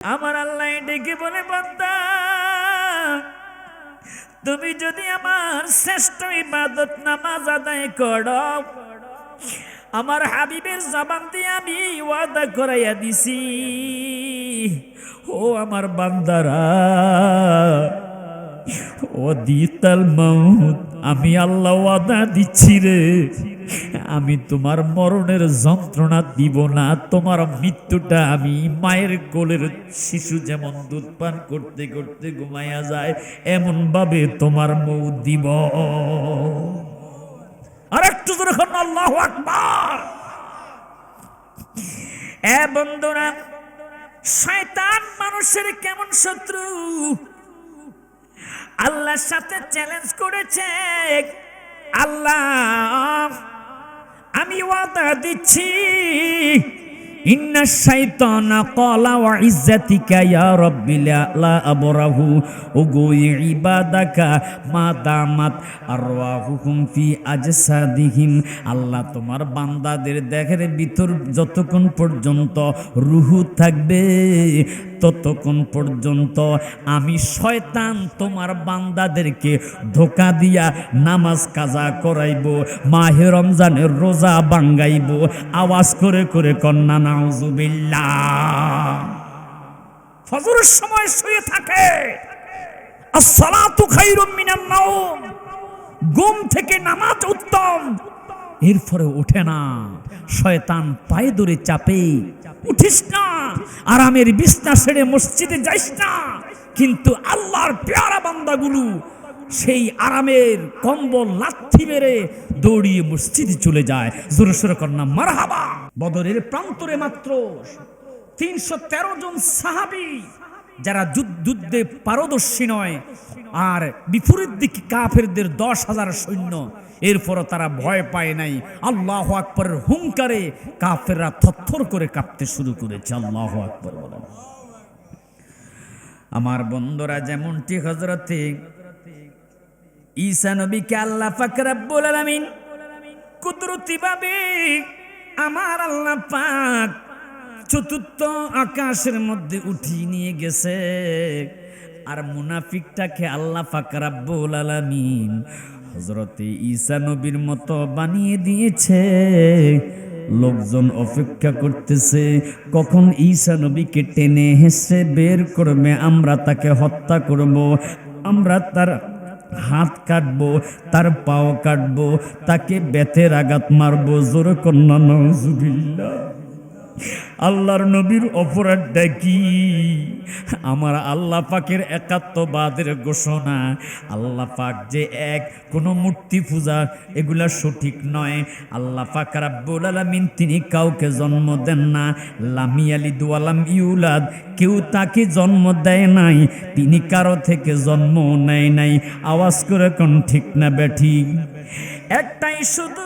আমার আল্লাহ ডেকে বলে, বান্দা তুমি যদি আমার শ্রেষ্ঠ ইবাদত নামাজ আদায় করো, আমার হাবিবের জবান দিয়ে আমি ওয়াদা করাইয়া দিছি, ও আমার বান্দারা, ও দিতাল মাউত, আমি আল্লাহ ওয়াদা দিচ্ছি রে, আমি তোমার মরণের যন্ত্রণা দিব না। তোমার মৃত্যুটা আমি মায়ের কোলের শিশু যেমন দুধ পান করতে করতে ঘুমাইয়া যায়, এমন ভাবে তোমার মৌত দিব। আর একটু জোরে বলুন আল্লাহু আকবার। এ বন্ধুরা, শয়তান মানুষের কেমন শত্রু, আল্লাহর সাথে চ্যালেঞ্জ করেছে, আল্লাহ আমি ওয়াদা দিচ্ছি, ইন্না শাইতানা ক্বালা ওয়া ইজ্জাতিকা ইয়া রাব্বি লা আবরাহু ওগো ইবাদাকা মা দামাত আরওয়াহুহুম ফি আজসাদিহিম। আল্লাহ তোমার বান্দাদের দেহের ভিতর যতক্ষণ পর্যন্ত রূহ থাকবে ততক্ষণ পর্যন্ত আমি শয়তান তোমার বান্দাদেরকে ধোঁকা দিয়া নামাজ কাজা করাইব, মাহে রমজানের রোজা ভাঙ্গাইব। আওয়াজ করে করে কন্যা নাউজুবিল্লাহ। ফজরের সময় শুয়ে থাকে, আসসালাতু খায়রুম মিনান নাওম, ঘুম থেকে নামাজ উত্তম। এরপরে ওঠে না, শয়তান পায়ে ধরে চাপে, উঠিস না, আরামের বিছনা ছেড়ে মসজিদে যাইস না। কিন্তু আল্লাহর পেয়ারা বান্দাগুলো সেই আরামের কম্বল লাথি মেরে দৌড়িয়ে মসজিদে চলে যায়। জোরে সোরে কন্যা মারহাবা। বদরের প্রান্তরে মাত্র 313 জন সাহাবী, যারা যুদ্ধে পারদর্শী নয়, আর বিপরীত দিকে কাফেরদের 10,000 সৈন্য। এরপরও তারা ভয় পায় নাই। আল্লাহু আকবরের হুঙ্কারে কাফেররা থরথর করে কাঁপতে শুরু করেছে। আল্লাহু আকবর বলেন। আমার বন্ধুরা, যেমনটি হযরতে ঈসা নবীকে আল্লাহ পাক রব্বুল আলামিন কুদরতি ভাবে আমার আল্লাহ পাক চতুর্থ আকাশের মধ্যে উঠিয়ে নিয়ে গেছে, আর মুনাফিকটাকে আল্লাহ পাক রব্বুল আলামিন হযরতে ঈসা নবীর মতো বানিয়ে দিয়েছে। লোকজন অপেক্ষা করতেছে কখন ঈসা নবীকে টেনে হেসে বের করবে, আমরা তাকে হত্যা করব, আমরা তার হাত কাটবো, তার পাও কাটবো, তাকে বেতের আঘাত মারবো। জোরে কন্যা নাউজুবিল্লাহ। আল্লাহর নবীর অপরাধটা কি? আমার আল্লাহ পাকের একাত্মবাদের ঘোষণা। আল্লাহ পাক যে এক, কোনো মূর্তি পূজা এগুলা সঠিক নয়। আল্লাহ পাক রব্বুল আলামিন তিনি কাউকে জন্ম দেন না। লাম ইয়ালিদ ওয়া লাম ইউলাদ, কেউ তাকে জন্ম দেয় নাই, তিনি কারো থেকে জন্ম নেয় নাই। আওয়াজ করে কোন ঠিক না বেঠিক? একটাই শুধু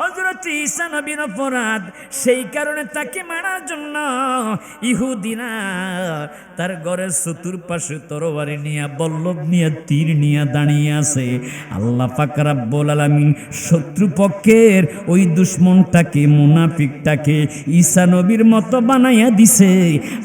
হযরত ঈসা নবীর অপরাধ, সেই কারণে তাকে মারার জন্য ইহুদিরা তার ঘরের চতুর্পাশে তরবারি নিয়ে, বল্লভ নিয়ে, তীর নিয়ে দাঁড়িয়ে আছে। আল্লাহ পাক রব্বুল আলামিন শত্রুপক্ষের ওই দুশমনটাকে, মুনাফিকটাকে ঈসা নবীর মতো বানাইয়া দিছে।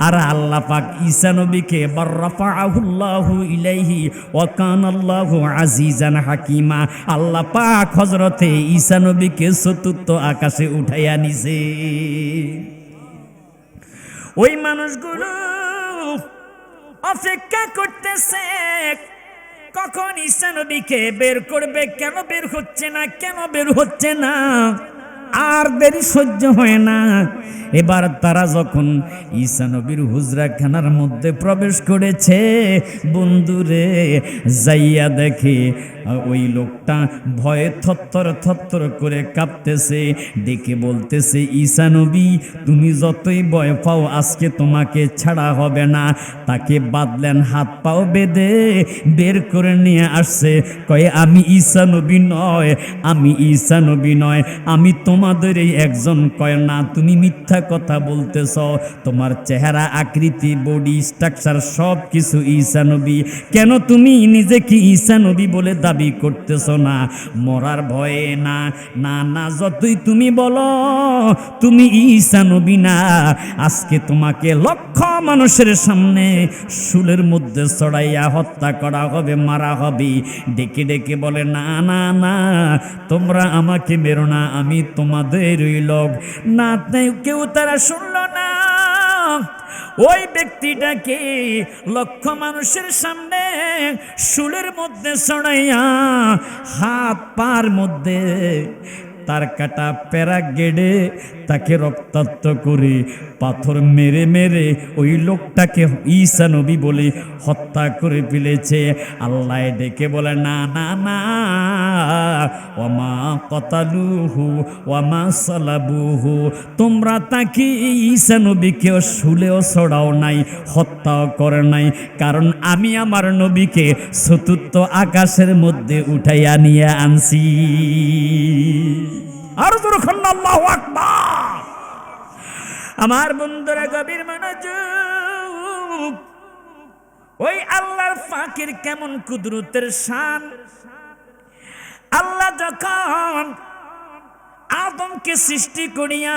আর আল্লাহ পাক ঈসা নবীকে বাররাফাহুল্লাহু ইলাইহি ওয়া কানাল্লাহু আজিজান হাকিমা। আল্লাহ পাক হযরতে ঈসা নবীকে চতুর্থ আকাশে উঠাইয়া নিছে। ওই মানুষগুলো অপেক্ষা করতেছে কখন ঈসা নবীকে বের করবে। কেন বের হচ্ছে না, কেন বের হচ্ছে না? আর দেরি সহ্য হয় না। এবার তারা যখন ঈসা নবীর হুজরাখানার মধ্যে প্রবেশ করেছে, বন্ধুরে যাইয়া দেখে ওই লোকটা ভয়ে থরথর থরথর করে কাঁপতেছে। ডেকে বলতেছে, ঈসা নবী তুমি যতই ভয় পাও, আজকে তোমাকে ছাড়া হবে না। তাকে বাঁধলেন, হাত পাও বেঁধে বের করে নিয়ে আসছে। কয়ে আমি ঈসা নবী নয়, আমি ঈসা নবী নয়, আমি তোমাদের এই একজন। কয় না, তুমি মিথ্যা কথা বলতেছ, তোমার চেহারা, আকৃতি, বডি স্ট্রাকচার সব কিছু ঈসা নবী। কেন তুমি নিজেকে ঈসা নবী বলে দাবি করতেছো না, মরার ভয়ে না। না না, যতই তুমি বলো তুমি ঈসা নবী না, আজকে তোমাকে লক্ষ মানুষের সামনে শুলের মধ্যে চড়াইয়া হত্যা করা হবে, মারা হবে। ডেকে ডেকে বলে না না না, তোমরা আমাকে মেরো না, আমি তোমাদেরই লোক। না, কেউ তারা শুনল না। ওই ব্যক্তিটাকে লক্ষ মানুষের সামনে শুলের মধ্যে চড়াইয়া হাত পার মধ্যে তার কাটা প্যারা গেড়ে তাকে রক্তাক্ত করে পাথর মেরে মেরে ওই লোকটাকে ঈসা নবী বলে হত্যা করে ফেলেছে। আল্লাহ ডেকে বলে না না না, ওয়ামা কতালুহু ওয়ামা সালাবুহু, তোমরা তাকে ঈসা নবীকে শুলেও ছড়াও নাই, হত্যাও করে নাই, কারণ আমি আমার নবীকে চতুর্থ আকাশের মধ্যে উঠাইয়া নিয়ে আনছি। আর যখন আল্লাহু আকবার। আমার বন্ধুরা গভীর মনোযোগ, ওই আল্লাহর ফাকির কেমন কুদরতের শান। আল্লাহ যখন আদমকে সৃষ্টি করিয়া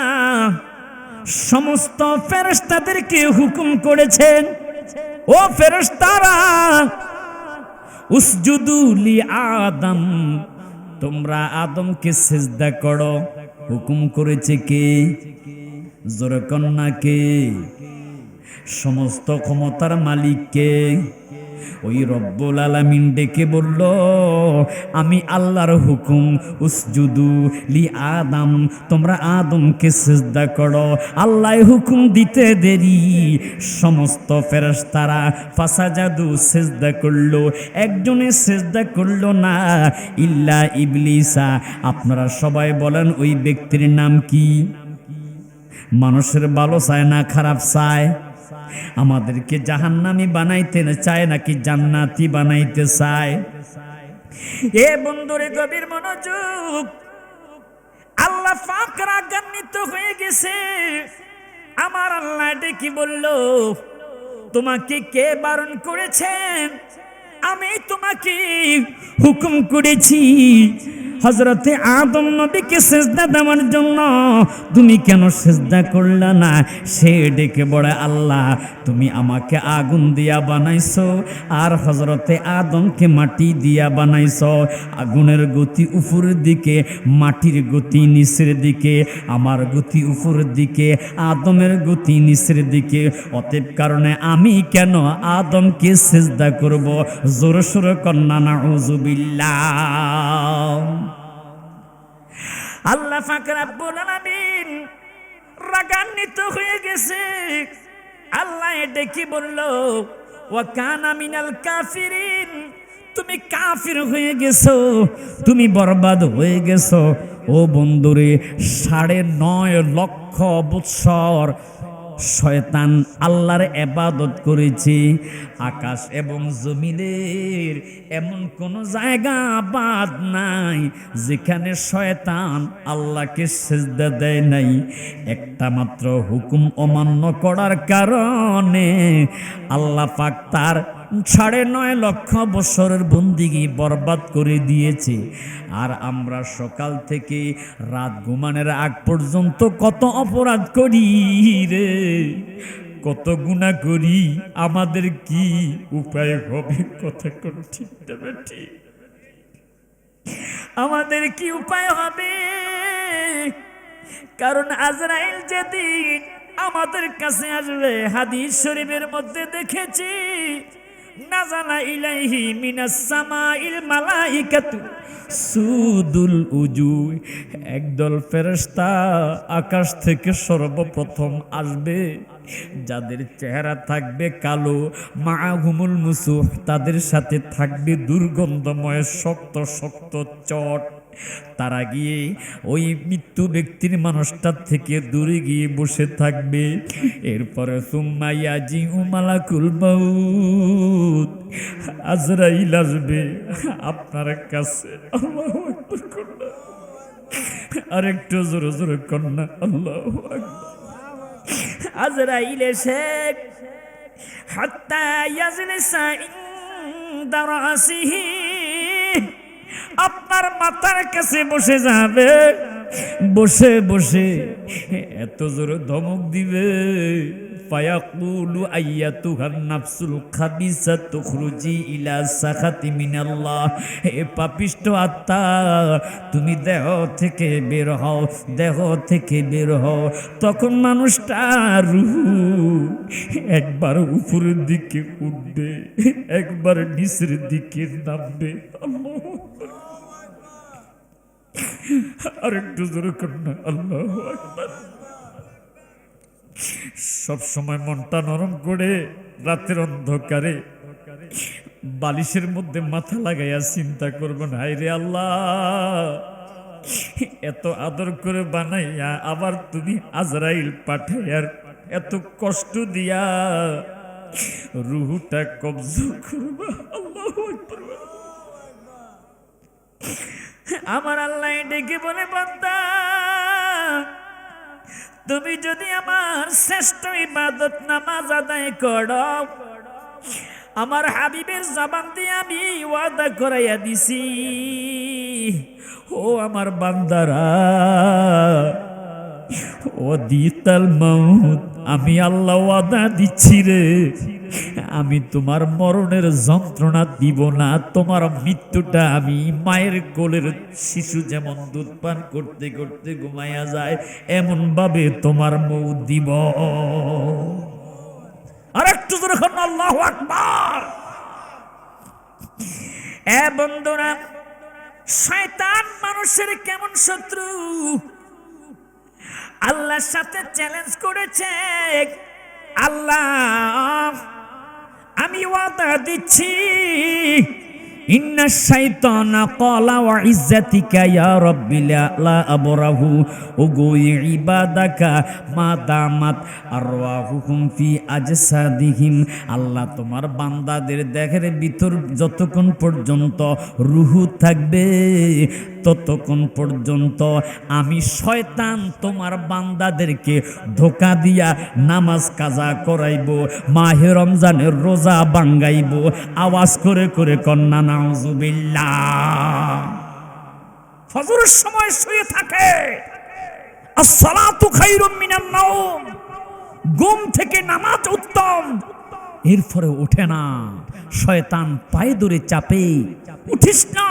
সমস্ত ফেরেশতাদেরকে হুকুম করেছেন, ও ফেরেশতারা উসজুদু লি আদম, তোমরা আদমকে সিজদা করো। হুকুম করেছে কে? জোরে কন্যা কে? সমস্ত ক্ষমতার মালিক কে? ওই রব্বুল আলামিন ডেকে বলল, আমি আল্লাহর হুকুম, উসজুদু লি আদম, তোমরা আদমকে সিজদা করো। আল্লাহ হুকুম দিতে দেরি, সমস্ত ফেরেশতারা ফাসাজাদু সিজদা করলো, একজনে সিজদা করলো না, ইল্লা ইবলিসা। আপনারা সবাই বলেন ওই ব্যক্তির নাম কি? মানুষের ভালো চায় না খারাপ চায়? আমাদেরকে জাহান্নামী বানাইতে চায় নাকি জান্নাতি বানাইতে চায়? এ বন্ধুরে গভীর মনোযোগ, আল্লাহ পাক রাগান্বিত হয়ে গেছে। আমার আল্লাহ ডেকে বলল, তোমাকে কে বারণ করেছেন? আমি তোমাকে হুকুম করেছি হযরতে আদম নবীকে সিজদা দেওয়ার জন্য, তুমি কেন সিজদা করলা না? সে ডেকে বলে, আল্লাহ তুমি আমাকে আগুন দিয়া বানাইছো আর হযরতে আদমকে মাটি দিয়া বানাইছো। আগুনের গতি উপরের দিকে, মাটির গতি নিচের দিকে, আমার গতি উপরের দিকে, আদমের গতি নিচের দিকে। অতএব কারণে আমি কেন আদমকে সিজদা করব? জোরে সোরে কন্যা নাউযুবিল্লাহ। আল্লাহ পাক রব্বুল আলামিন রাগান্বিত হয়ে গেছে। আল্লাহ ডেকে বলল, ওয়া কানা মিনাল কাফিরিন, তুমি কাফির হয়ে গেছো, তুমি বরবাদ হয়ে গেছো। ও বন্ধুরে, 9.5 লক্ষ বৎসর শয়তান আল্লাহর ইবাদত করেছে। আকাশ এবং জমিনের এমন কোন জায়গা বাদ নাই যেখানে শয়তান আল্লাহকে সিজদা দেয় নাই। একটা মাত্র হুকুম অমান্য করার কারণে আল্লাহ পাক তার 9.5 লক্ষ বছরের বন্দিগি বরবাদ করে দিয়েছে। আর আমরা সকাল থেকে রাত ঘুমানোর আগ পর্যন্ত কত অপরাধ করি রে, কত গুনাহ করি। আমাদের কি উপায় হবে? কথা কোন ঠিক না ঠিক? আমাদের কি উপায় হবে? কারণ আজরাইল যেদিন আমাদের কাছে আসবে, হাদিস শরীফের মধ্যে দেখেছি, নাজালা ইলাইহি মিনাস সামাইল মালাইকাতু সুদুল উজুহ, একদল ফেরেশতা আকাশ থেকে সর্বপ্রথম আসবে, যাদের চেহারা থাকবে কালো, মাআহুমুল মুসুহ, তাদের সাথে থাকবে দুর্গন্ধময় শক্ত শক্ত চট। তারা গিয়ে ওই মৃত্যু ব্যক্তির মানুষটার থেকে দূরে গিয়ে বসে থাকবে। এরপরে সুম্মা ইয়াজিউ মালাকুল মাউত, আজরাইল আসবে আপনার কাছে। আল্লাহু আকবার কন্যা, আরেকটু জোরে জোরে কন্যা, আল্লাহু আকবার। আজরাইল এসে হাত্তা ইয়াজলিসা ইনদা রাসিহি, আপনার মাথার কাছে বসে যাবে, বসে বসে এত জোরে ধমক দিবে, ফায়াকুলু আইয়াতুহান নাফসুল খাবিসাতু খুরুজি ইলা সাখাতি মিনাল্লাহ। হে পাপিষ্ঠ আত্মা, তুমি দেহ থেকে বের হও, দেহ থেকে বের হও। তখন মানুষটা রূহ একবার উপরের দিকে উঠবে, একবার নিচের দিকে নামবে। আল্লাহু আকবার। আরেকটু জোরে করুন আল্লাহু আকবার। সব সময় মনটা নরম করে রাতের অন্ধকারে বালিশের মধ্যে মাথা লাগাইয়া চিন্তা করবেন, হায় রে আল্লাহ, এত আদর করে বানাইয়া আবার তুমি আজরাইল পাঠাইয়ার এত কষ্ট দিয়া রুহটা কবজা করবা। আল্লাহু আকবার। আমার আল্লাহ ডেকে বলে, বান্দা, তুমি যদি আমার শ্রেষ্ঠ ইবাদত নামাজ আদায় করো, আমার হাবিবের জবান দিয়ে আমি ওয়াদা করাইয়া দিছি, ও আমার বান্দারা, ও দিতাল মাউত, আমি আল্লাহ ওয়াদা দিচ্ছি রে, আমি তোমার মরণের যন্ত্রণা দিব না। তোমার মৃত্যুটা আমি মায়ের কোলের শিশু যেমন দুধ পান করতে করতে ঘুমাইয়া যায়, এমন ভাবে তোমার মৌত দিব। আর একটু জোরে বলুন আল্লাহু আকবার। এ বন্ধুরা, শয়তান মানুষের কেমন শত্রু, আল্লাহর সাথে চ্যালেঞ্জ করেছে, আল্লাহ আমি ওয়াদা দিচ্ছি, ইন্না শাইতানা ক্বালা ওয়া ইজ্জাতিকা ইয়া রাব্বি লা আবরাহু ওগো ইবাদাকা মা দামাত আরওয়াহুহুম ফি আজসাদিহিম। আল্লাহ তোমার বান্দাদের দেহের ভিতর যতক্ষণ পর্যন্ত রূহ থাকবে, ততক্ষণ পর্যন্ত আমি শয়তান তোমার বান্দাদেরকে ধোঁকা দিয়া নামাজ কাজা করাইব, মাহে রমজানের রোজা ভাঙ্গাইব। আওয়াজ করে করে কন্যা নাউজুবিল্লাহ। ফজরের সময় শুয়ে থাকে, আসসালাতু খায়রুম মিনান নাওম, ঘুম থেকে নামাজ উত্তম, এরপরে ওঠে না, শয়তান পায়ে ধরে চাপে, উঠিস না,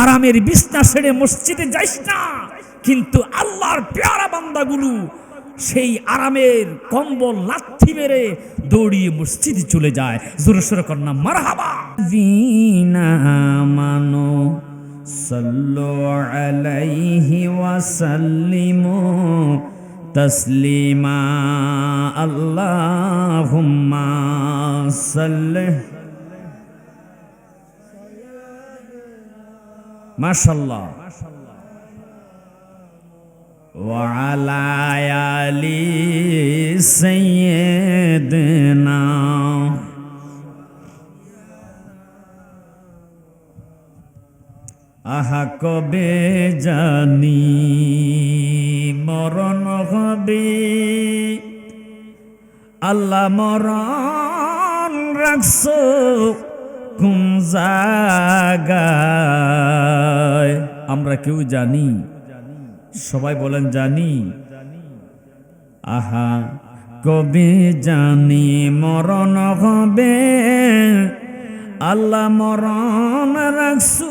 আরামের বিছনা ছেড়ে মসজিদে যাইস না। কিন্তু আল্লাহর পেয়ারা বান্দাগুলো সেই আরামের কম্বল লাথি মেরে দৌড়িয়ে মসজিদে চলে যায়। জোরে সোরে কন্যা মারহাবা। বিনা মানো সাল্লু আলাইহি ওয়া সাল্লিমু তাসলিমা। আল্লাহুম্মা সাল্লি। মাশাআল্লাহ। ওয়া আলা আলি সাইয়্যিদিনা। আহা কবে জানি মরণ হবে, আল্লাহ মরণ রাখছো কোন জায়গায়? আমরা কেউ জানি? সবাই বলেন জানি। আহা কবে জানি মরণ হবে, আল্লাহ মরণ রাখছু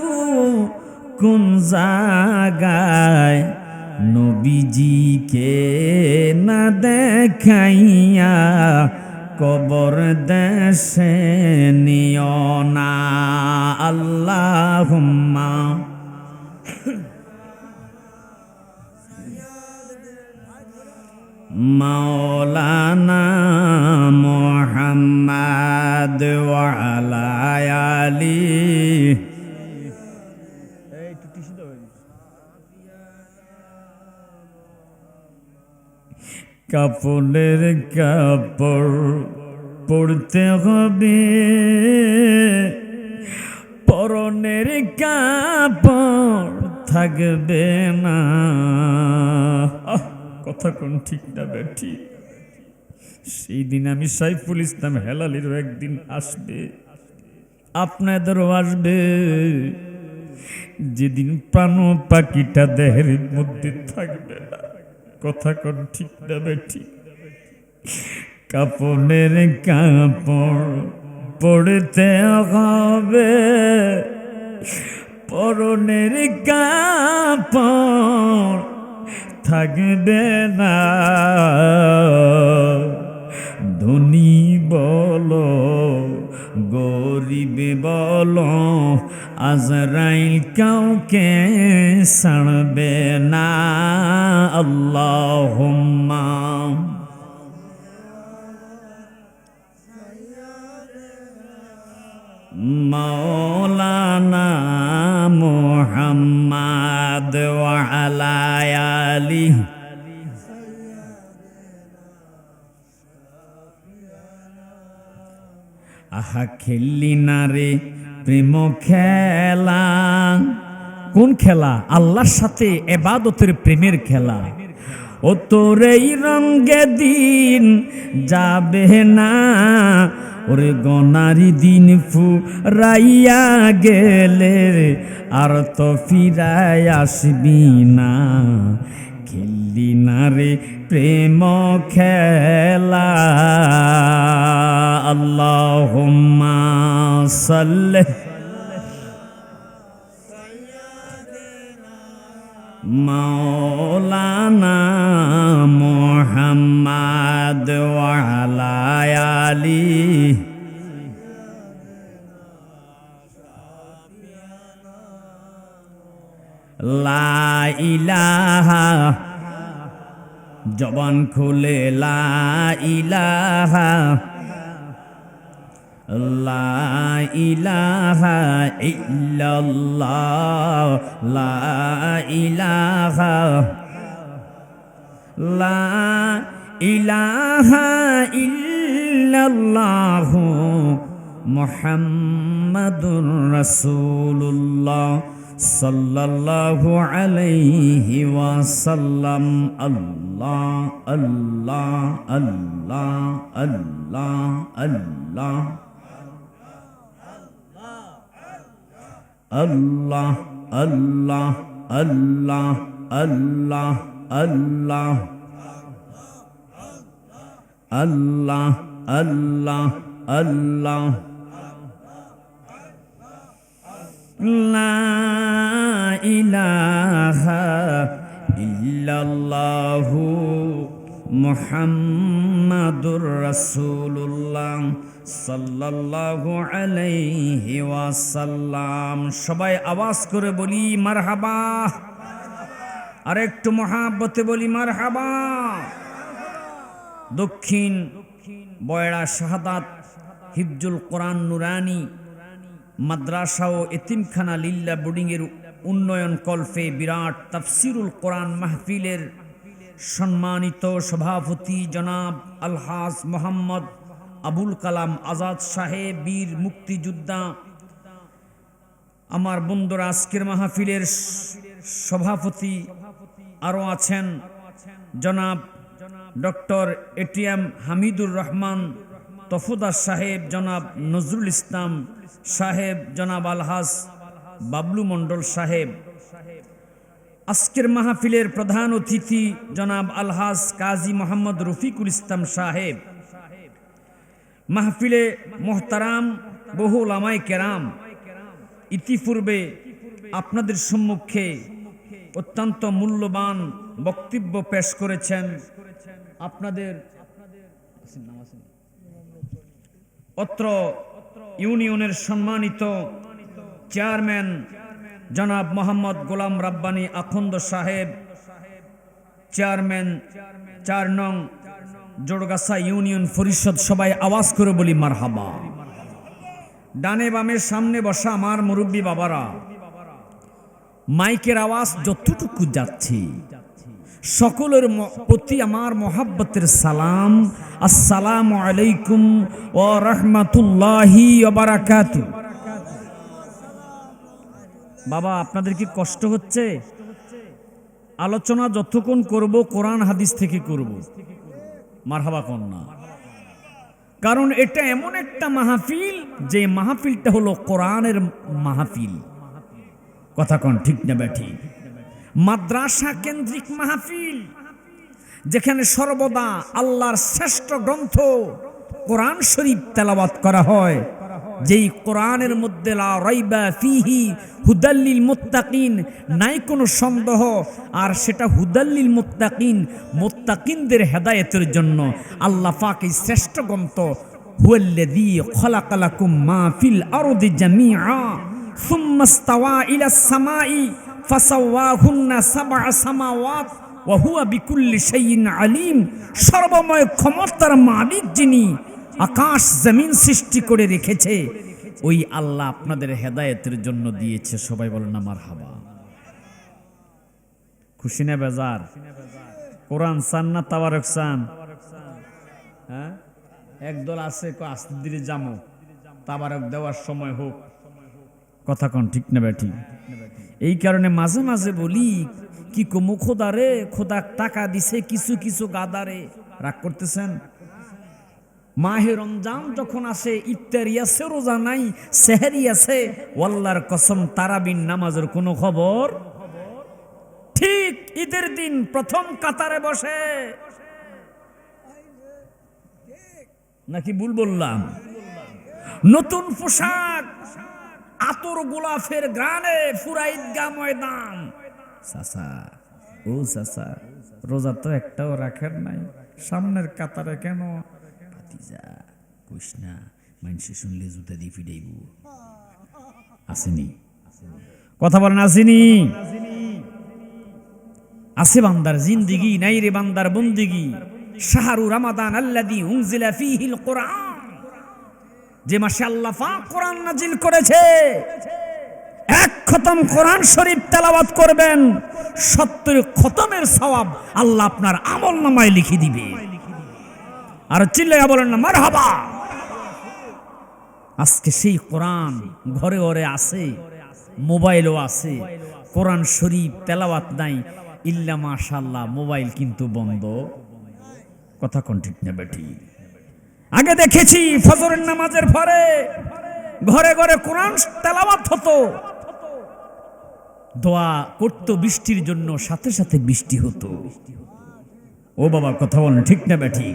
কোন জায়গায়? নবীজিকে না দেখাইয়া কবর দেশে নিও না। আল্লাহুম্মা মাওলানা মুহাম্মদ ওয়া আলা আলি। কাপড়ের কাপড় পড়তে হবে, পরনের কাপড় থাকবে না। কথা কোন ঠিক না বেঠি? সেই দিন আমি সাইফুল ইসলাম হেলালিরও একদিন আসবে, আপনাদেরও আসবে। যেদিন প্রাণ পাখিটা দেহের মধ্যে থাকবে না, কথা কোন ঠিক না ঠিক, কাপড়ের কাপড় পড়তে হবে, পরনের কাপড় থাকবে না। ধনী বলো গরিব বলো, আজরাইল কাউকে ছাড়বে না। আল্লাহুম্মা মাওলানা মুহাম্মদ ওয়া আলা আলিহি। আহা খেললি না রে প্রেম খেলা। কোন খেলা? আল্লাহর সাথে ইবাদতের প্রেমের খেলা। ও তোর এই রঙে দিন যাবে না, ওরে গনারি দিন ফুরাইয়া গেলে আর তো ফিরায় আসবি না। খেললি না রে প্রেম খেলা। আল্লাহুম্মা সাল্লি মাওলানা মুহাম্মদ ওয়া আলা আলিহি। লা ইলাহা, জবান খুলে লা ইলাহা, লা ইলাহা ইল্লাল্লাহ, লা ইলাহা, লা ইলাহা ইল্লাল্লাহ মুহাম্মাদুর রাসূলুল্লাহ সাল্লাল্লাহু আলাইহি ওয়াসাল্লাম। আল্লাহ আল্লাহ আল্লাহ আল্লাহ আল্লাহ আল্লাহ আল্লাহ আল্লাহ আল্লাহ আল্লাহ আল্লাহ আল্লাহ আল্লাহ। লা ইলাহা ইল্লাল্লাহু মুহাম্মাদুর রাসূলুল্লাহ সাল্লাল্লাহু আলাইহি ওয়াসাল্লাম। সবাই আওয়াজ করে বলি মারহাবা। আর একটু মহাব্বতে বলি মারহাবা। দক্ষিণ বয়রা শাহাদাত হিফজুল কোরআন নুরানি মাদ্রাসা ও এতিমখানা লিল্লা বোর্ডিংয়ের উন্নয়ন কল্পে বিরাট তাফসিরুল কোরআন মাহফিলের সম্মানিত সভাপতি জনাব আলহাজ মোহাম্মদ আবুল কালাম আজাদ সাহেব, বীর মুক্তিযোদ্ধা। আমার বন্ধুরা, আজকের মাহফিলের সভাপতি আরও আছেন জনাব ডক্টর এটিএম হামিদুর রহমান তফুদার সাহেব, জনাব নজরুল ইসলাম সাহেব, জনাব আলহাজ বাবলু মণ্ডল সাহেব। আজকের মাহফিলের প্রধান অতিথি জনাব আলহাজ কাজী মোহাম্মদ রফিকুল ইসলাম সাহেব। মাহফিলে মোহতারাম বহু উলামায়ে কেরাম ইতিপূর্বে আপনাদের সম্মুখে অত্যন্ত মূল্যবান বক্তব্য পেশ করেছেন। আপনাদের অত্র ইউনিয়নের সম্মানিত চেয়ারম্যান জনাব মোহাম্মদ গোলাম রাব্বানী আখন্দ সাহেব, চেয়ারম্যান ৪ নং জোড়গাছা ইউনিয়ন পরিষদ। সবাই আওয়াজ করে বলি মারহাবা। ডানে বামে সামনে বসা আমার মুরব্বী বাবারা, মাইকের আওয়াজ যতটুকু যাচ্ছে সকলের প্রতি আমার মহাব্বতের সালাম। আসসালামু আলাইকুম ওয়া রাহমাতুল্লাহি ওয়া বারাকাতুহু। বাবা, আপনাদের কি কষ্ট হচ্ছে? আলোচনা যতক্ষণ করব কোরআন হাদিস থেকে করব। মারহাবা কন্যা। কারণ এটা এমন একটা মাহফিল যে মাহফিলটা হলো কোরআনের মাহফিল। কথা কোন ঠিক না ব্যাঠি? মাদ্রাসা কেন্দ্রিক মাহফিল, যেখানে সর্বদা আল্লাহর শ্রেষ্ঠ গ্রন্থ কোরআন শরীফ তেলাওয়াত করা হয়, যেই কোরআনের মধ্যে লা রাইবা ফিহি হুদাল্লিল মুত্তাকিন, নাই কোনো সন্দেহ, আর সেটা হুদাল্লিল মুত্তাকিন, মুত্তাকিনদের হেদায়েতের জন্য আল্লাহ পাক এই শ্রেষ্ঠ গ্রন্থ হুয়াল্লাযী খালাকালাকুম মা ফিল আরদি জামিআ সুম্মা ইসতাওয়া ইলাস সামাই ফাসাওয়াহুন্না সাবআ সামাওয়াত ওয়া হুয়া বিকুল্লি শাইইন আলিম। সর্বময় ক্ষমতার মালিক যিনি আকাশ জমিন সৃষ্টি করে রেখেছে, ওই আল্লাহ আপনাদের হেদায়েতের জন্য দিয়েছে। সবাই বলেন না মারহাবা। খুশি না বেজার? কোরআন চান না তাবারক চান? হ্যাঁ, একদল আছে আস্তে ধীরে জামো, তাবারক দেওয়ার সময় হোক। কথা কোন ঠিক না ব্যাঠি? এই কারণে মাঝে মাঝে বলি, কি কমু খোদারে, খোদা টাকা দিছে কিছু কিছু গাদারে। রাগ করতেছেন? মাহে রমজান যখন আসে, ইফতারি আছে, রোজা নাই, সেহরি আছে, ওয়াল্লাহর কসম তারাবির নামাজের কোনো খবর। ঠিক ঈদের দিন প্রথম কাতারে বসে, নাকি ভুল বললাম? নতুন পোশাক, আতর গোলাপের গ্রানে পুরা ঈদগাহ ময়দান। চাচা, ও চাচা, রোজা তো একটাও রাখেন নাই, সামনের কাতারে কেন? ভাতিজা কইস না, মানুষে শুনলে জুতা দিয়ে ফিডাইব। আসেনি? কথা বলেন আসেনি? আছে বান্দার জিন্দিগি, নাই রে বান্দার বন্দিগি। শাহরু রমাদান আল্লাযী উনজিলা ফীহিল কুরআন, যে মাসে আল্লাহ পাক কোরআন নাজিল করেছে, এক খতম কোরআন শরীফ তেলাওয়াত করবেন, 70 খতমের সওয়াব আল্লাহ আপনার আমলনামায় লিখে দিবে। আর চিল্লাইয়া বলেন না মারহাবা। আজকে সেই কোরআন ঘরে ঘরে আছে, মোবাইলও আছে, কোরআন শরীফ তেলাওয়াত নাই, ইল্লা মাশাআল্লাহ মোবাইল কিন্তু বন্ধ। কথা কোন ঠিক না বেঠি? আগে দেখেছি ফজরের নামাজের পরে ঘরে ঘরে কোরআন তেলাওয়াত হতো, দোয়া করতো বৃষ্টির জন্য, সাথে সাথে বৃষ্টি হতো। ও বাবা কথা বলেন ঠিক না বেঠি?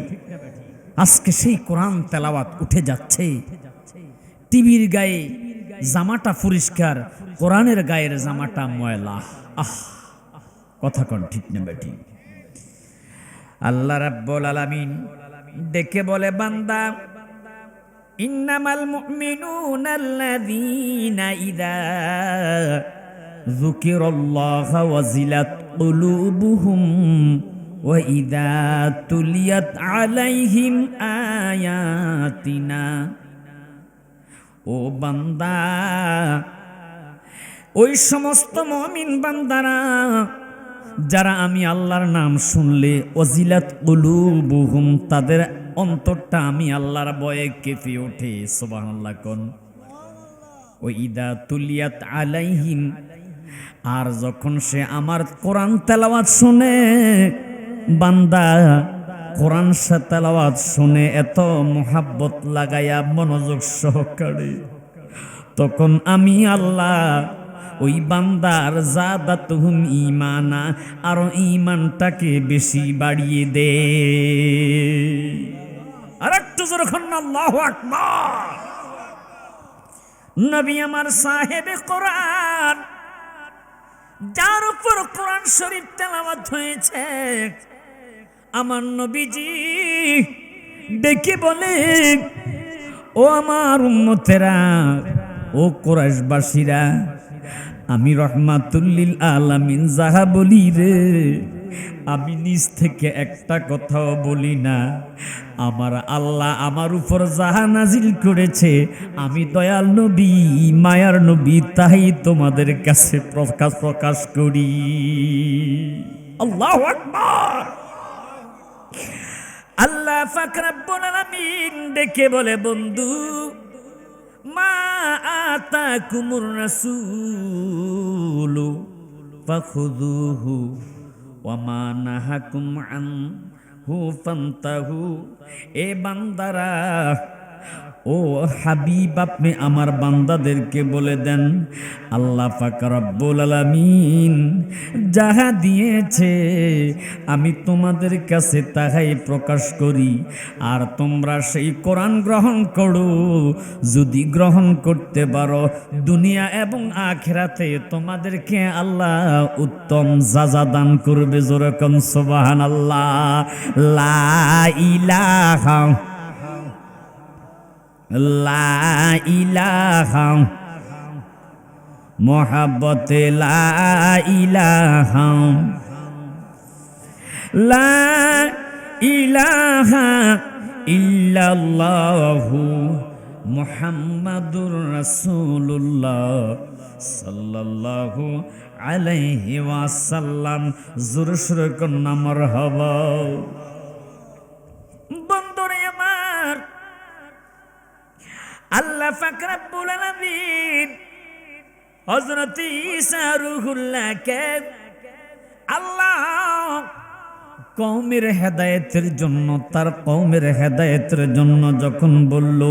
আজকে সেই কোরআন তেলাওয়াত উঠে যাচ্ছে, টিভির গায়ে জামাটা পরিষ্কার, কোরআনের গায়ের জামাটা ময়লা। আহ, কথা কোন ঠিক না বেঠি? আল্লাহ রাব্বুল আলামিন ডেকে বলে, বান্দা, ইন্নামাল মুমিনুনা আল্লাযীনা ইযা যুকিরাল্লাহু ওয়াজিলাত কুলুবুহুম ওয়া ইযা তুলিয়াত আলাইহিম আয়াতিনা। ও বান্দা, ওই সমস্ত মুমিন বান্দারা যারা আমি আল্লাহর নাম শুনলে ওয়াজিলাত কুলুবুহুম, তাদের অন্তরটা আমি আল্লাহর ভয়ে কেঁপে ওঠে। সুবহানাল্লাহ কোন? ওয়া ইযা তুলিয়াত আলাইহিম, আর যখন সে আমার কোরআন তেলাওয়াত শুনে, বান্দা কোরআন তেলাওয়াত শুনে এত মোহাব্বত লাগায়া মনোযোগ সহকারে, তখন আমি আল্লাহ ওই বান্দার জাদাতুহুম ঈমানা, আর ঈমানটাকে বেশি বাড়িয়ে দে। আর একটু জোরে বলুন আল্লাহু আকবার। নবী আমার সাহেবে কোরআন, যার উপর কোরআন শরীফ তেলাওয়াত হয়েছে, আমার নবীজি ডেকে বলে, ও আমার উম্মতেরা, ও কুরাইশবাসীরা, আমি রহমাতুল্লিল আলামিন যাহা বলি রে, আমি নিজ থেকে একটা কথাও বলি না। আমার আল্লাহ আমার উপর যাহা নাজিল করেছে, আমি দয়াল নবী, মায়ার নবী, তাই তোমাদের কাছে প্রকাশ করি। আল্লাহু আকবার। আল্লাহ পাক রব্বুল আলামিন ডেকে বলে, বন্ধু, মা আতাকুমুর রাসূলু ফাখুযুহু ওয়া মা নাহাকুম আনহু ফান্তাহু। এ বান্দারা, ও হাবিব, আপনি আমার বান্দাদেরকে বলে দেন, আল্লাহ পাক রব্বুল আলামিন যাহা দিয়েছে আমি তোমাদের কাছে তাহাই প্রকাশ করি, আর তোমরা সেই কোরআন গ্রহণ করো। যদি গ্রহণ করতে পারো, দুনিয়া এবং আখিরাতে তোমাদেরকে আল্লাহ উত্তম যাজা দান করবে। জোরে কোন সুবহানাল্লাহ। লা ইলাহা লা ইলাহা মোহাব্বতে লা ইলাহা লা ইলাহা ইল্লাল্লাহু মুহাম্মাদুর রাসূলুল্লাহ সাল্লাল্লাহু আলাইহি ওয়াসাল্লাম। জোরে সোরে কন্যা মারহাবা। বন্ধুরে আমার, আল্লাহ পাক রব্বুল আলামিন হযরত ঈসা রূহুল্লাহকে আল্লাহ কওমের হেদায়েতের জন্য, তার কওমের হেদায়েতের জন্য যখন বলল,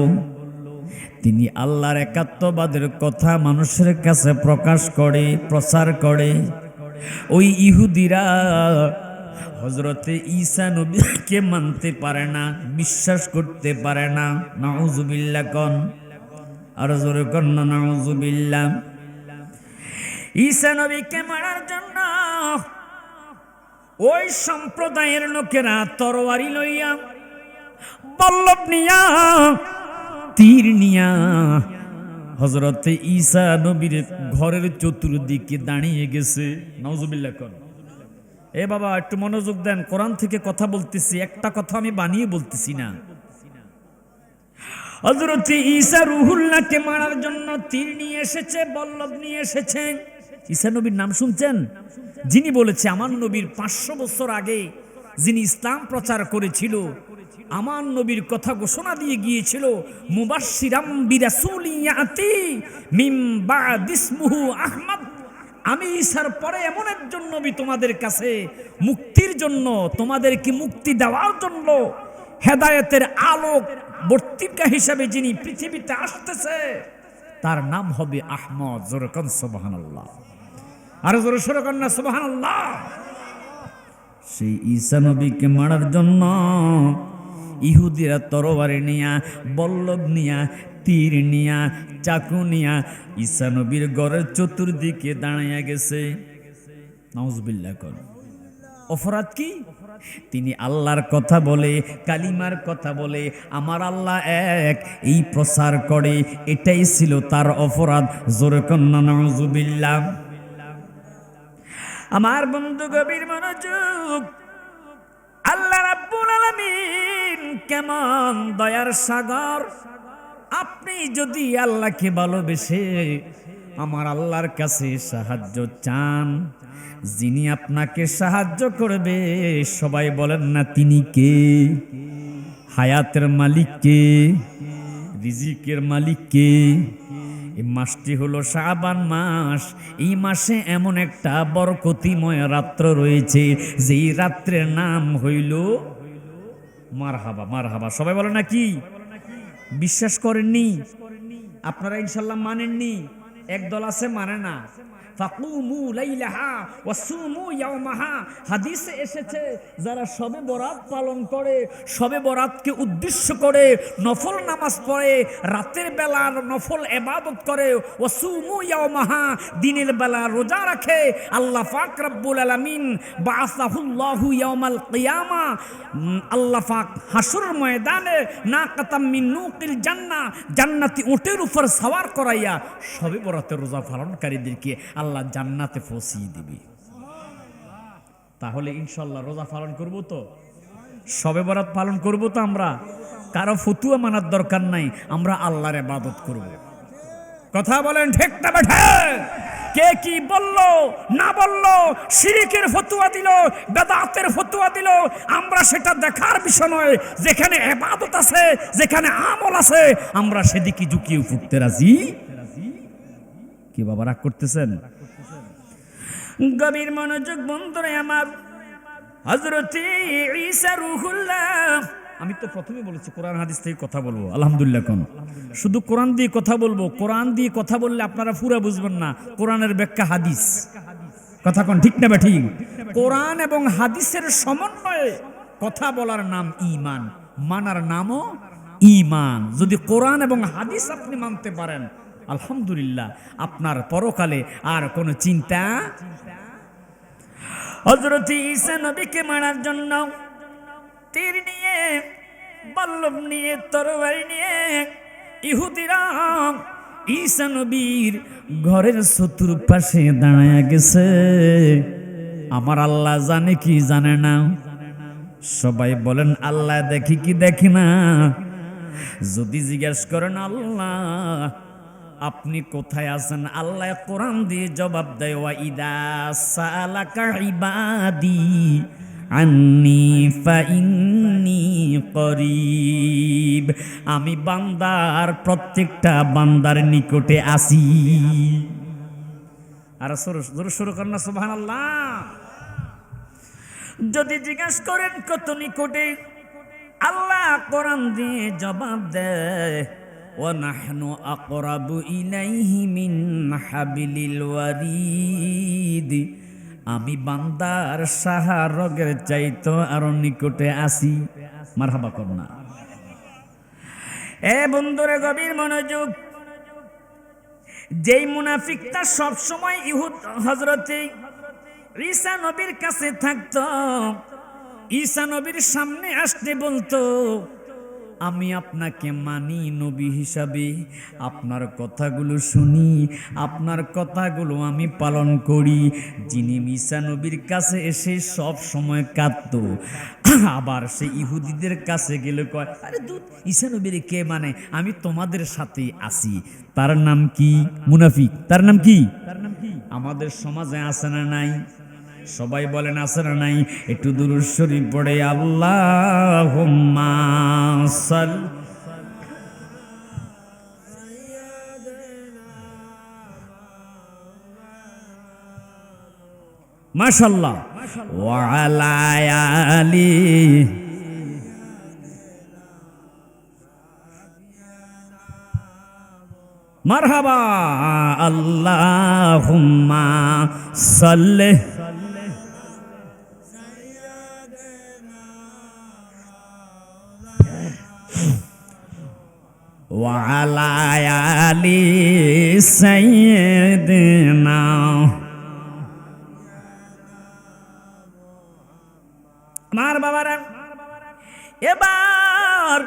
তিনি আল্লাহর একাত্মবাদের কথা মানুষের কাছে প্রকাশ করে, প্রচার করে। ওই ইহুদিরা হযরতে ঈসা নবীকে মানতে পারে না, বিশ্বাস করতে পারে না। নাউযুবিল্লাহ কোন, আর জোরে কোন না নাউযুবিল্লাহ। ঈসা নবীকে মারার জন্য ওই সম্প্রদায়ের লোকেরা তরবারি লইয়া, বল্লভ নিয়া, তীর নিয়া হযরতে ঈসা নবীর ঘরের চতুর্দিকে দাঁড়িয়ে গেছে। নাউযুবিল্লাহ কোন। এ বাবা একটু মনোযোগ দেন, কোরআন থেকে কথা বলতেছি, একটা কথা আমি বানিয়ে বলতেছি না। হযরত ঈসা রূহুল্লাহকে মারার জন্য তীর নিয়ে এসেছে, বল্লভ নিয়ে এসেছে। ঈসা নবীর নাম শুনছেন? যিনি বলেছে আমার নবীর 500 বছর আগে যিনি ইসলাম প্রচার করেছিল, আমার নবীর কথা ঘোষণা দিয়ে গিয়েছিল, মুবাশশিরাম বিরাসূলিন ইয়াতি মিন বা'দি ইসমুহু আহমদ। আমি ঈসার পরে এমন একজন নবী তোমাদের কাছে মুক্তির জন্য, তোমাদেরকে মুক্তি দেওয়ার জন্য, হেদায়েতের আলোক বর্তিকা হিসাবে যিনি পৃথিবীতে আসতেছে, তার নাম হবে আহমদ। জোরে কোন সুবহানাল্লাহ। আর জোরে সোরে কোন না সুবহানাল্লাহ। সেই ঈসা নবীকে মারার জন্য ইহুদিরা তরবারি নিয়া, বল্লভ নিয়া, তীর নিয়া, চাকু নিয়া ঈসা নবীর ঘরের চতুর্দিকে দাঁড়াইয়া গেছে। নাউযুবিল্লাহ কোন। অপরাধ কি? তিনি আল্লাহর কথা বলে, কালিমার কথা বলে, আমার আল্লাহ এক, এই প্রচার করে, এটাই ছিল তার অপরাধ। জোরে কোন না নাউযুবিল্লাহ। আমার বন্ধু গভীর মনোযোগ। আল্লাহ রাব্বুল আলামিন কেমন দয়ার সাগর। আপনি যদি আল্লাহকে ভালোবেসে আমার আল্লাহর কাছে সাহায্য চান, যিনি আপনাকে সাহায্য করবে, সবাই বলেন না তিনি কে? হায়াতের মালিক কে? রিজিকের মালিক কে? এই মাসটি হলো শাবান মাস। এই মাসে এমন একটা বরকতিময় রাত্র রয়েছে, যেই রাত্রের নাম হইল মারহাবা। মারহাবা সবাই বলে না কি? বিশ্বাস করেননি আপনারা? ইনশাল্লাহ মানেননি? একদল আছে মানে না। ফাকুমু লাইলাহা ওয়াসুমু ইয়াওমাহা। হাদিসে এসেছে, যারা শবে বরাত পালন করে, শবে বরাতকে উদ্দেশ্য করে নফল নামাজ পড়ে, রাতের বেলা নফল ইবাদত করে, ওয়াসুমু ইয়াওমাহা, দিনের বেলা রোজা রাখে, আল্লাহ পাক রব্বুল আলামিন বাআসাহুল্লাহু ইয়াওমাল কিয়ামা, আল্লাহ পাক হাসরের ময়দানে নাকাতাম মিন নুকিল জান্নাহ, জান্নাতি উটের উপর সওয়ার করাইয়া শবে বরাতের রোজা পালনকারীদেরকে আল্লাহ জান্নাতে পৌঁছিয়ে দিবে। তাহলে ইনশাআল্লাহ রোজা পালন করব তো, শবে বরাত পালন করব তো। আমরা কারো ফতুয়া মানার দরকার নাই, আমরা আল্লাহর ইবাদত করব। কথা বলেন ঠিক না বেঠে? কে কি বলল না বলল, শিরকের ফতুয়া দিল, বেদাতের ফতুয়া দিল, আমরা সেটা দেখার বিষয় নয়। যেখানে ইবাদত আছে, যেখানে আমল আছে, আমরা সেদিকে ঝুঁকিয়ে ফুটতে রাজি। কি বাবা রাগ করতেছেন? গভীর মনোযোগ বন্ধুরে আমার। হযরত ঈসা রূহুল্লাহ আমি তো প্রথমে বলেছি কোরআন হাদিস থেকে কথা বলবো, আলহামদুলিল্লাহ। কোন শুধু কোরআন দিয়ে কথা বলবো, কোরআন দিয়ে কথা বললে আপনারা পুরো বুঝবেন না, কোরআনের ব্যাখ্যা হাদিস। কথা কোন ঠিক না ঠিক? কোরআন এবং হাদিসের সমন্বয়ে কথা বলার নাম ঈমান, মানার নামও ঈমান। যদি কোরআন এবং হাদিস আপনি মানতে পারেন, আলহামদুলিল্লাহ, আপনার পরকালে আর কোনো চিন্তা। হযরত ঈসা নবীকে মারার জন্য তীর নিয়ে, বল্লম নিয়ে, তরবারি নিয়ে ইহুদিরা ঈসা নবীর ঘরের চতুর্পাশে দাঁড়ায়া গেছে। আমার আল্লাহ জানে কি জানে না? সবাই বলেন আল্লাহ দেখি কি দেখি না? যদি জিজ্ঞেস করেন আল্লাহ আপনি কোথায় আছেন, আল্লাহ কোরআন দিয়ে জবাব দেয়, ওয়া ইদা সালাকা ইবাদি আন্নি ফাইন্নি করিব, আমি বান্দার প্রত্যেকটা বান্দার নিকটে আসি। আর শুরু করেন না সুবহানাল্লাহ। যদি জিজ্ঞেস করেন কত নিকটে, আল্লাহ কোরআন দিয়ে জবাব দেয়, ওয়া নাহনু আকরাবু ইলাইহি মিন হাবিলিল ওয়ারিদ, আমি বান্দার সাহারগের চাইতো আরো নিকটে আসি। মারহাবা কর না। এ বন্ধুরে গভীর মনোযোগ। যেই মুনাফিকটা সব সময় হযরতে ঈসা নবীর কাছে থাকতো, ঈসা নবীর সামনে আসতে বলতো, আমি আপনাকে মানি নবী হিসাবে, আপনার কথাগুলো শুনি, আপনার কথাগুলো আমি পালন করি। যিনি ঈসা নবীর কাছে এসে সব সময় কাঁদতো, আবার সে ইহুদিদের কাছে গেলে কয়, আরে দুধ ঈসা নবীর কে মানে, আমি তোমাদের সাথে আছি। তার নাম কি? মুনাফিক। তার নাম কি? আমাদের সমাজে আছে না নাই? সবাই বলেন আছে না নাই? একটু দুরূদ শরীফ পড়ে আল্লাহুম্মা সাল্লি মাশাআল্লাহ ওয়া আলা আলি মারহাবা আল্লাহুম্মা সাল্লি ওয়া আলা আলি সাইয়্যিদিনা। আমার বাবারা, এবার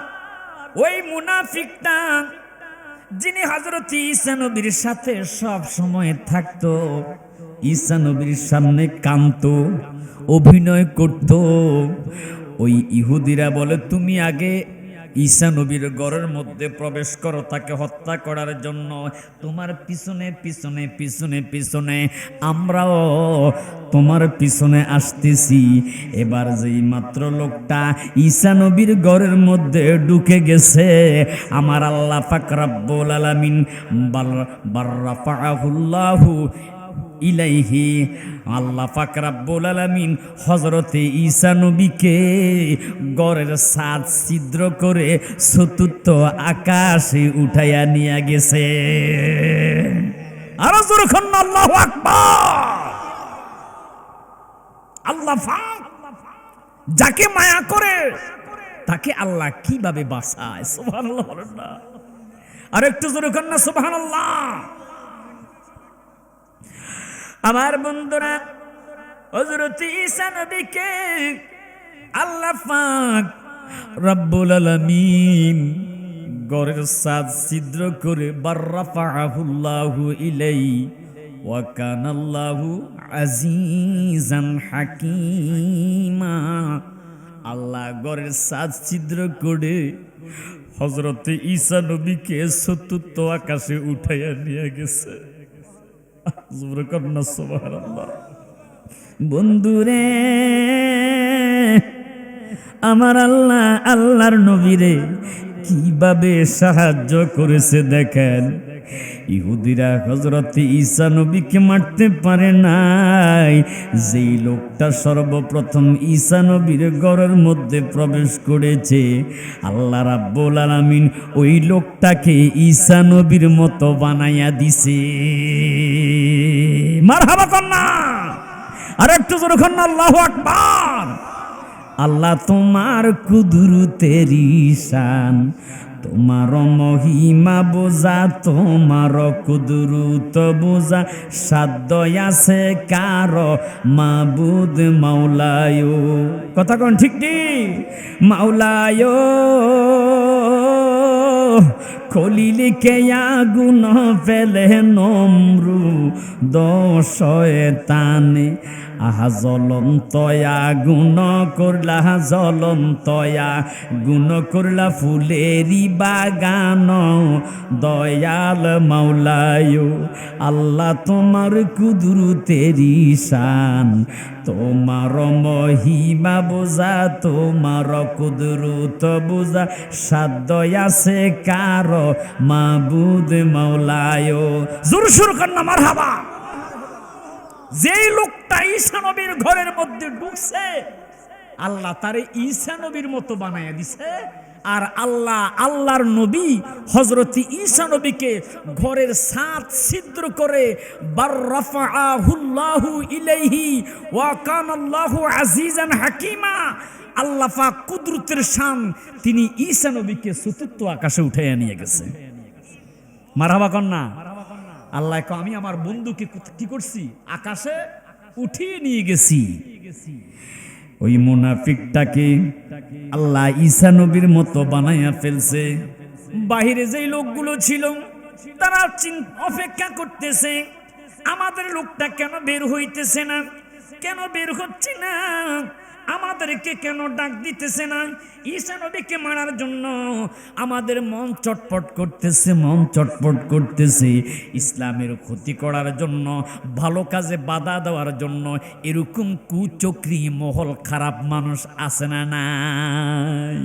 ওই মুনাফিকটা যিনি হযরত ঈসা নবীর সাথে সব সময় থাকতো, ঈসা নবীর সামনে কাঁদতো, অভিনয় করত, ওই ইহুদিরা বলে তুমি আগে ঈসা নবীর ঘরের মধ্যে প্রবেশ করো তাকে হত্যা করার জন্য, তোমার পিছনে পিছনে পিছনে পিছনে আমরাও তোমার পিছনে আসতেছি। এবার যেই মাত্র লোকটা ঈসা নবীর ঘরের মধ্যে ঢুকে গেছে, আমার আল্লাহ পাক রব্বুল আলামিন বাররাফাহুল্লাহু ইলাইহি, আল্লাহ পাক রব্বুল আলামিন হযরতে ঈসা নবীকে ঘরের ছাদ ছিদ্র করে চতুর্থ আকাশে উঠাইয়া নিয়ে গেছে। আর জোরে খান আল্লাহু আকবার। আল্লাহ পাক যাকে মায়া করে তাকে আল্লাহ কিভাবে বাঁচায়, সুবহানাল্লাহ বলেন না? আর একটু জোরে খান না সুবহানাল্লাহ। আমার বন্ধুরা, হযরত ঈসা নবীকে আল্লাহ পাক রব্বুল আলামিন ঘরের ছাদ ছিদ্র করে বাররাফাহুল্লাহু ইলাইহি ওয়া কানাল্লাহু আজিজান হাকীমা। আল্লাহ ঘরের ছাদ ছিদ্র করে হযরত ঈসা নবীকে চতুর্থ আকাশে উঠাইয়া নিয়ে গেছে। বন্ধুরে, আমার আল্লাহ আল্লাহর নবীরে কিভাবে সাহায্য করেছে দেখেন। ইহুদিরা হযরত ঈসা নবীকে মারতে পারে নাই। যেই লোকটা সর্বপ্রথম ঈসা নবীর ঘরের মধ্যে প্রবেশ করেছে, আল্লাহ রাব্বুল আলামিন ওই লোকটাকে ঈসা নবীর মতো বানাইয়া দিছে। মারহাবা কন্যা, আর একটু জোরে কন্যা, আল্লাহু আকবার। আল্লাহ তোমার কুদরতের ঈশান, তোমার মহিমা বোঝা, তোমার কুদরত বোঝা সাধ্য আছে কারো মাবুদ মাওলায়। কথা কোন ঠিক ঠিক? মাওলায় খলিলকে আগুন ফেলে নমরুদ শয়তানে, আহা জ্বলন্তয়া গুণ করলা, জ্বলন্তয়া গুণ করলা ফুলেরি বাগান, দয়াল মাওলায়। আল্লাহ তোমার কুদরতের ঈশান, তোমার মহিমা বোঝা, তোমার কুদরত বোঝা সাধ্য আছে কারো মাবুদ মাওলায়। জোর সুর কন্যা মারহাবা। যেই লোকটা ঈসা নবীর ঘরের মধ্যে ঢুকছে, আল্লাহ তারে ঈসা নবীর মতো বানাইয়া দিছে। আর আল্লাহর নবী হযরত ঈসা নবীকে ঘরের ছাদ ছিদ্র করে বাররাফাহুল্লাহু ইলাইহি ওয়া কানাল্লাহু আজিজান হাকিমা, আল্লাহ পাক কুদরতের শান, তিনি ঈসা নবীকে চতুর্থ আকাশে উঠাইয়া নিয়ে গেছে। মারহাবা কন্যা। আল্লাহ কয় আমি আমার বন্ধুকে কি করছি? আকাশে উঠিয়ে নিয়ে গেছি। ওই মুনাফিকটাকে আল্লাহ ঈসা নবীর মতো বানাইয়া ফেলছে। বাহিরে যেই লোকগুলো ছিল তারা অপেক্ষা করতেছে, আমাদের লোকটা কেন বের হইতেছে না, কেন বের হচ্ছে না, আমাদেরকে কেন ডাক দিতেছে না ঈসা নবীকে মারার জন্য। আমাদের মন চটপট করতেছে, মন চটপট করতেছে। ইসলামের ক্ষতি করার জন্য, ভালো কাজে বাধা দেওয়ার জন্য এরকম কুচক্রী মহল খারাপ মানুষ আছে না নাই?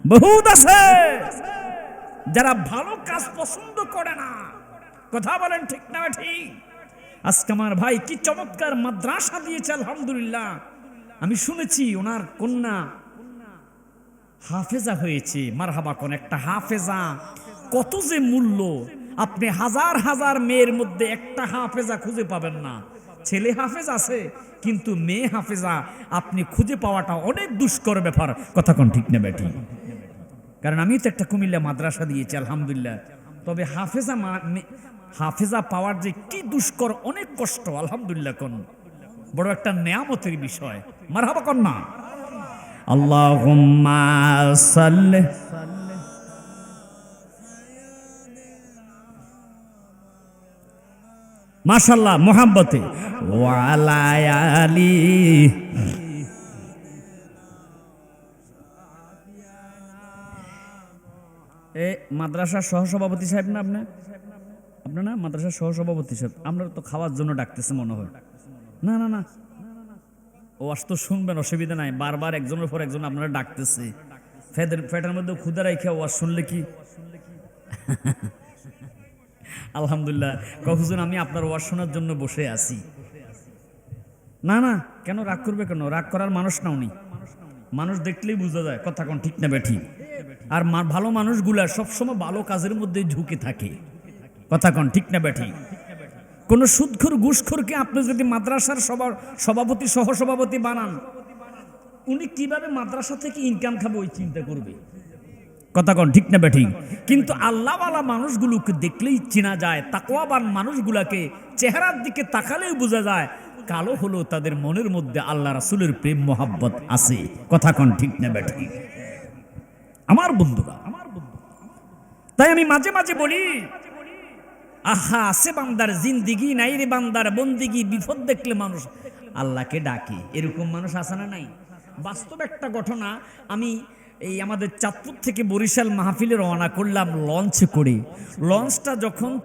বহুত আছে যারা ভালো কাজ পছন্দ করে না। কথা বলেন ঠিক না ঠিক? আজকে আমার ভাই কি চমৎকার মাদ্রাসা দিয়েছে, আলহামদুলিল্লাহ। আমি শুনেছি ওনার কন্যা হাফেজা হয়েছে। মারহাবা কোন একটা হাফেজা কত যে মূল্য! আপনি হাজার হাজার মেয়ের মধ্যে একটা হাফেজা খুঁজে পাবেন না। ছেলে হাফেজ আছে, কিন্তু মেয়ে হাফেজা আপনি খুঁজে পাওয়াটা অনেক দুষ্কর ব্যাপার। কথা কোন ঠিক না বেটি? কারণ আমি তো একটা কুমিল্লা মাদ্রাসা দিয়েছি, আলহামদুলিল্লাহ। তবে হাফেজা পাওয়ার যে কি দুষ্কর, অনেক কষ্ট, আলহামদুলিল্লাহ। কোন বড় একটা নেয়ামতের বিষয়। মারহাবা কন্যা। আল্লাহুম্মা সাল্লি মাশাআল্লাহ মুহাব্বতে ওয়া আলা আলি। এ মাদ্রাসার সহসভাপতি সাহেব না আপনি? আপনার না মাদ্রাসার সহসভাপতি সাহেব? আমরা তো খাওয়ার জন্য ডাকতেছে মনে হয়। না না না, ওয়াজ তো শুনবেন, অসুবিধা নাই। বারবার একজনের পর একজন আপনারা ডাকতেছে। ফেটের মধ্যে ক্ষুধা রাইখা ওয়াজ শুনলে কি আলহামদুলিল্লাহ। কখন আমি আপনার ওয়াজ শোনার জন্য বসে আছি। না না, কেন রাগ করবে? কেন রাগ করার মানুষ না উনি। মানুষ দেখলেই বোঝা যায়। কথা কোন ঠিক না বেঠি? আর ভালো মানুষগুলা সবসময় ভালো কাজের মধ্যে ঝুঁকে থাকে। কথা কোন ঠিক না বেঠি? কোন সুদখোর ঘুষখোরকে আপনি যদি মাদ্রাসার সভাপতি সহসভাপতি বানান, উনি কিভাবে মাদ্রাসা থেকে ইনকাম খাবে ওই চিন্তা করবে। কথা কোন ঠিক না বেঠি? কিন্তু আল্লাহওয়ালা মানুষগুলোকে দেখলেই চেনা যায়। তাকওয়াবান মানুষগুলাকে চেহারার দিকে তাকালেই বোঝা যায় কালো হলো তাদের মনের মধ্যে আল্লাহ রাসূলের প্রেম মোহাব্বত আছে। কথা কোন ঠিক না বেঠি? আমার বন্ধুরা, তাই আমি মাঝে মাঝে বলি, আহা আছে বান্দার জিন্দিগি, নাই রে বান্দার বন্দিগি। বিপদ দেখলে মানুষ আল্লাহকে ডাকে, এরকম মানুষ আছে না নাই? বাস্তব একটা ঘটনা। আমি এই আমাদের চাঁদপুর থেকে বরিশাল মাহফিলে রওনা করলাম লঞ্চ করে। লঞ্চটা যখন